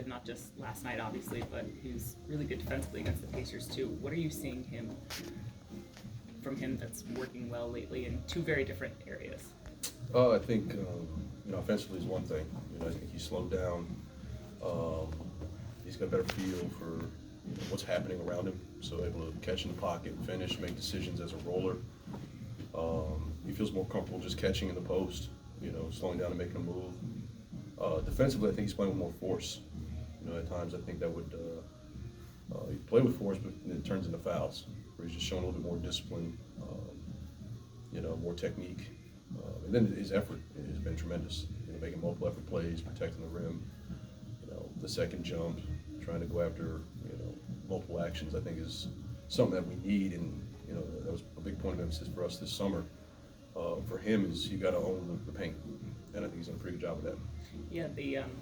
not just last night, obviously, but he was really good defensively against the Pacers too. What are you seeing from him that's working well lately in two very different areas? I think offensively is one thing. I think he's slowed down. He's got a better feel for what's happening around him, so able to catch in the pocket, finish, make decisions as a roller. He feels more comfortable just catching in the post, slowing down and making a move. Defensively, I think he's playing with more force. At times I think that would he play with force, but it turns into fouls, where he's just showing a little bit more discipline, more technique. And then his effort has been tremendous. Making multiple effort plays, protecting the rim, the second jump, trying to go after, multiple actions, I think is something that we need. And, that was a big point of emphasis for us this summer. For him is you got to own the paint. And I think he's done a pretty good job of that. Yeah,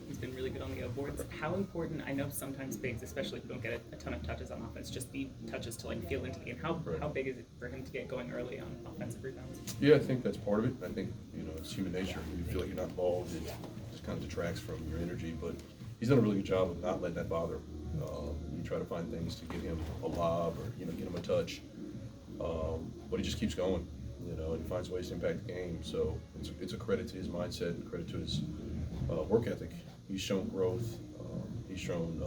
he's been really good on the boards. How important, I know sometimes bigs, especially if you don't get a ton of touches on offense, just the touches to feel into the game. How big is it for him to get going early on offensive rebounds? Yeah, I think that's part of it. I think, it's human nature. When you feel like you're not involved, it just kind of detracts from your energy. But he's done a really good job of not letting that bother him. You try to find things to get him a lob or, get him a touch. But he just keeps going, and he finds ways to impact the game. So it's a credit to his mindset and credit to his work ethic. He's shown growth. He's shown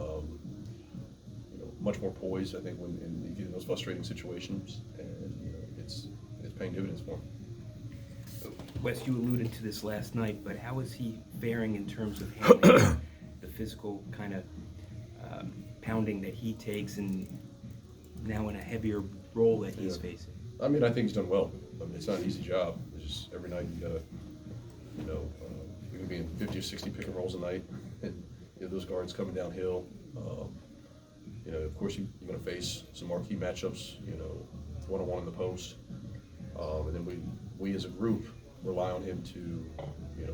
much more poise, I think, when you get in those frustrating situations, and it's paying dividends for him. Wes, you alluded to this last night, but how is he faring in terms of handling the physical kind of pounding that he takes, and now in a heavier role that he's facing? I mean, I think he's done well. It's not an easy job. It's just every night you gotta, you're gonna be in 50 or 60 pick and rolls a night, and those guards coming downhill. Of course you're gonna face some marquee matchups. One-on-one in the post, and then we as a group rely on him to,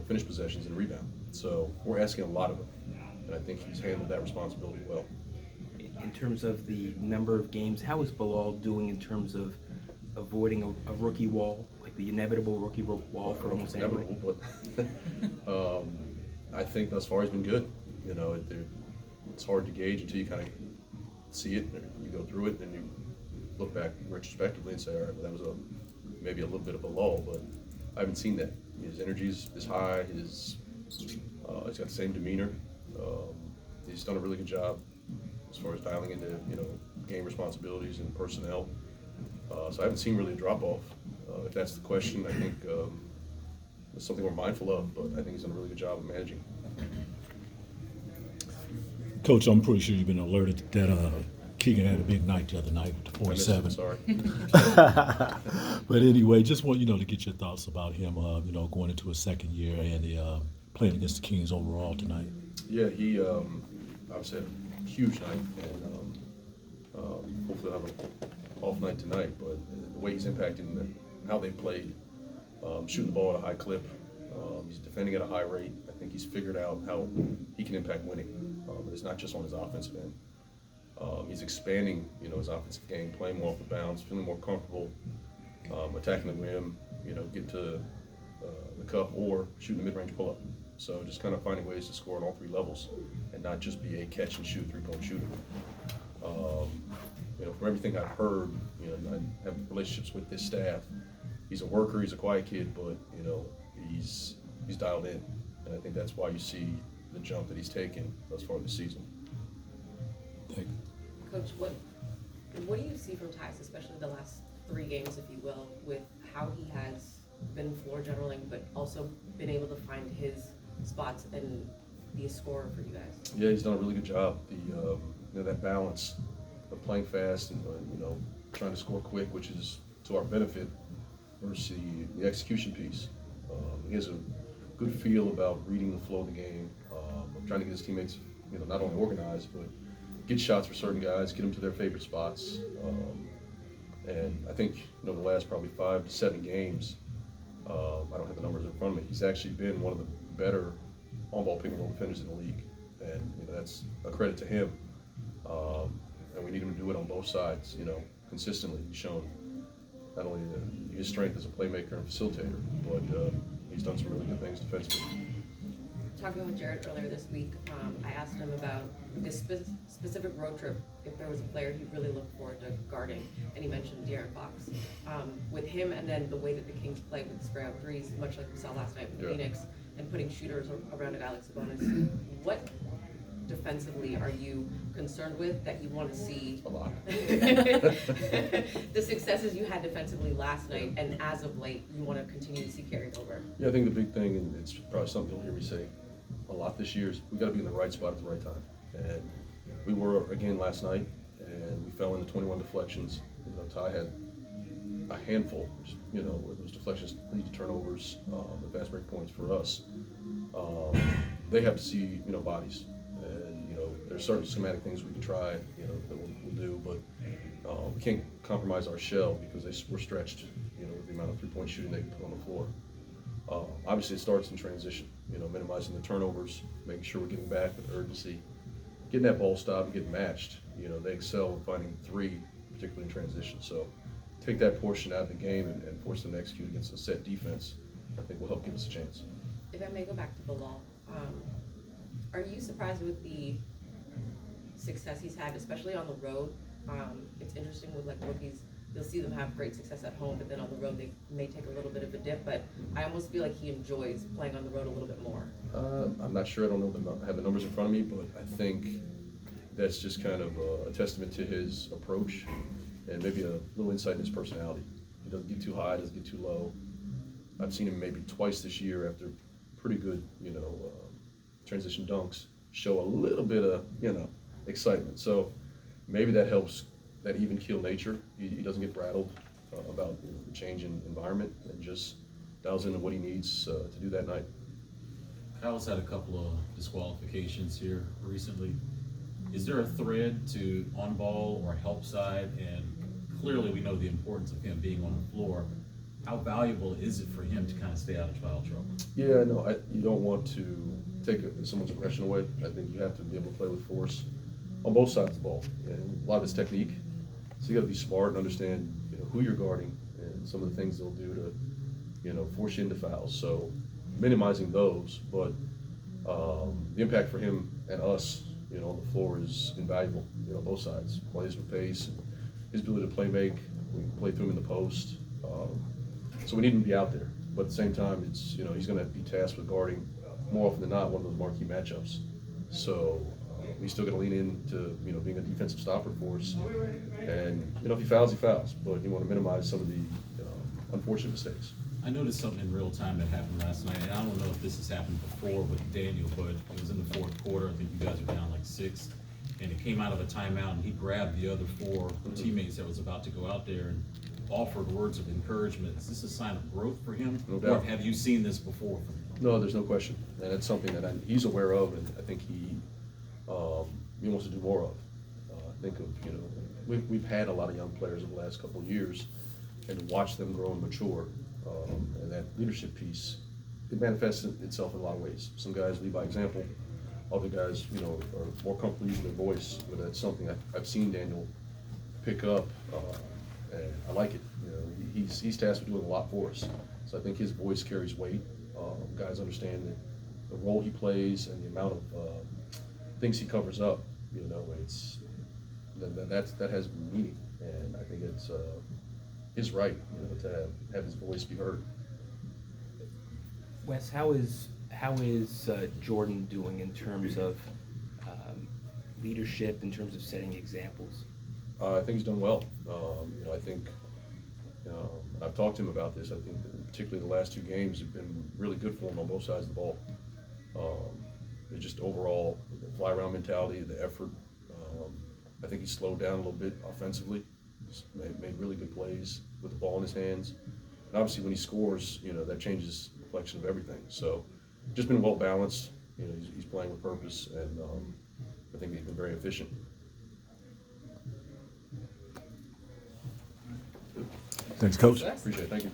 finish possessions and rebound. So we're asking a lot of him, and I think he's handled that responsibility well. In terms of the number of games, how is Bilal doing in terms of avoiding a rookie wall, like the inevitable rookie wall for almost anybody? But I think thus far he's been good. It's hard to gauge until you kind of see it, and you go through it, and you look back retrospectively and say, all right, well, that was maybe a little bit of a lull, but I haven't seen that. His energy is high. He's got the same demeanor. He's done a really good job as far as dialing into game responsibilities and personnel. So I haven't seen really a drop off. If that's the question, I think it's something we're mindful of, but I think he's done a really good job of managing. Coach, I'm pretty sure you've been alerted that Keegan had a big night the other night with the 47. Sorry. But anyway, just want to get your thoughts about him, going into his second year and playing against the Kings overall tonight. Yeah, he obviously had a huge night, and hopefully he'll have an off night tonight. But the way he's impacting how they played, shooting the ball at a high clip, he's defending at a high rate. I think he's figured out how he can impact winning. It's not just on his offensive end. He's expanding, his offensive game, playing more off the bounce, feeling more comfortable, attacking the rim, getting to the cup or shooting a mid-range pull-up. So just kind of finding ways to score on all three levels and not just be a catch-and-shoot three-point shooter. From everything I've heard, I have relationships with this staff. He's a worker, he's a quiet kid, but he's dialed in, and I think that's why you see the jump that he's taken thus far this season. Thank you. Coach, what do you see from Tyus, especially the last 3 games, if you will, with how he has been floor generaling, but also been able to find his spots and be a scorer for you guys? Yeah, he's done a really good job. That balance of playing fast and trying to score quick, which is to our benefit, versus the execution piece. He has a good feel about reading the flow of the game, trying to get his teammates, not only organized, but get shots for certain guys, get them to their favorite spots. And I think, the last probably 5 to 7 games, I don't have the numbers in front of me, he's actually been one of the better on-ball pick and roll defenders in the league. And, that's a credit to him. And we need him to do it on both sides, consistently. He's shown not only his strength as a playmaker and facilitator, but he's done some really good things defensively. talking with Jared earlier this week, I asked him about this specific road trip, if there was a player he really looked forward to guarding, and he mentioned De'Aaron Fox. With him and then the way that the Kings play with square out threes, much like we saw last night with Phoenix, and putting shooters around a guy like Sabonis, what defensively are you concerned with that you want to see? A lot. The successes you had defensively last night, and as of late, you want to continue to see carried over. Yeah, I think the big thing, and it's probably something you'll hear me say a lot this year, is we got to be in the right spot at the right time. And we were again last night, and we fell into 21 deflections. You know, Ty had a handful, you know, where those deflections lead to turnovers, the fast break points for us. They have to see, you know, bodies. And, you know, there's certain schematic things we can try, you know, that we'll do, but we can't compromise our shell because we're stretched, you know, with the amount of three-point shooting they can put on the floor. Obviously, it starts in transition, you know, minimizing the turnovers, making sure we're getting back with urgency, getting that ball stop and getting matched. You know, they excel in finding three, particularly in transition. So take that portion out of the game and force them to execute against a set defense, I think will help give us a chance. If I may go back to Bilal, are you surprised with the success he's had, especially on the road? It's interesting with like rookies, you'll see them have great success at home, but then on the road they may take a little bit of a dip, but I almost feel like he enjoys playing on the road a little bit more. I'm not sure, I don't know, have the numbers in front of me, but I think that's just kind of a testament to his approach and maybe a little insight in his personality. He doesn't get too high, doesn't get too low. I've seen him maybe twice this year after pretty good, you know, transition dunks, show a little bit of, you know, excitement. So maybe that helps that even keel nature. He doesn't get rattled about, you know, the change in environment and just dials into what he needs to do that night. Kyle's had a couple of disqualifications here recently. Is there a thread to on-ball or help side? And clearly we know the importance of him being on the floor. How valuable is it for him to kind of stay out of foul trouble? Yeah, no, you don't want to take someone's aggression away. I think you have to be able to play with force on both sides of the ball. And a lot of it's technique. So you got to be smart and understand, you know, who you're guarding and some of the things they'll do to, you know, force you into fouls. So minimizing those, but the impact for him and us, you know, on the floor is invaluable. You know, both sides. Plays with pace, and his ability to play make. We can play through him in the post. So we need him to be out there. But at the same time, it's, you know, he's going to be tasked with guarding more often than not one of those marquee matchups. So we still got to lean into, you know, being a defensive stopper for us. And, you know, if he fouls, he fouls. But you want to minimize some of the unfortunate mistakes. I noticed something in real time that happened last night, and I don't know if this has happened before with Daniel, but it was in the fourth quarter. I think you guys were down like 6, and it came out of a timeout, and he grabbed the other 4 teammates that was about to go out there and offered words of encouragement. Is this a sign of growth for him? No doubt. Or have you seen this before from him? No, there's no question. And it's something that he's aware of, and I think he wants to do more of. Think of, you know, we've had a lot of young players over the last couple of years, and to watch them grow and mature, and that leadership piece, it manifests itself in a lot of ways. Some guys lead by example. Other guys, you know, are more comfortable using their voice. But that's something I've seen Daniel pick up, and I like it. You know, he's tasked with doing a lot for us. So I think his voice carries weight. Guys understand the role he plays and the amount of things he covers up. You know, that has meaning, and I think it's his right, you know, to have his voice be heard. Wes, how is Jordan doing in terms of leadership, in terms of setting examples? I think he's done well. You know, I think I've talked to him about this. I think that particularly the last 2 games have been really good for him on both sides of the ball. Just overall, the fly-around mentality, the effort. I think he slowed down a little bit offensively. He's made really good plays with the ball in his hands. And obviously, when he scores, you know, that changes the complexion of everything. So, just been well balanced. You know, he's playing with purpose, and I think he's been very efficient. Thanks, Coach. Appreciate it. Thank you.